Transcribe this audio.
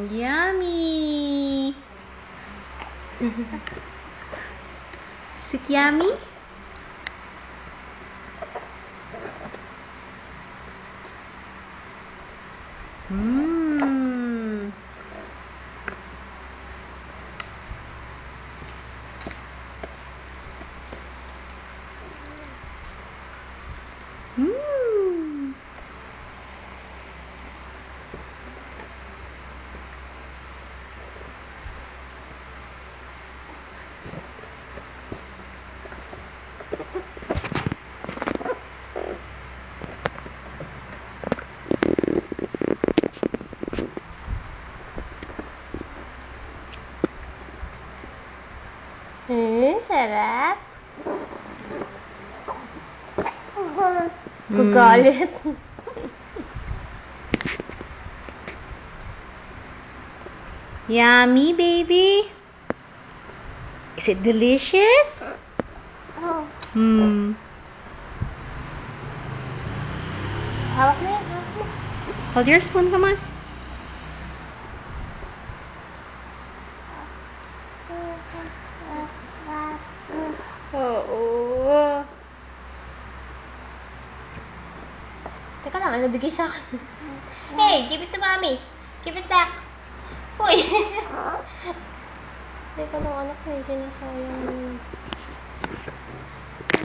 Yummy. Is it yummy? Mmm. Mmm. Sarap. Kugalit. Yummy, baby. Is it delicious? Hmm. Hawak na yan, hawak mo. Hold your spoon, come on. Oo. Teka lang, ano bigay sa akin? Hey, give it to mommy. Give it back. Uy. Teka lang, anak, may sinasayang.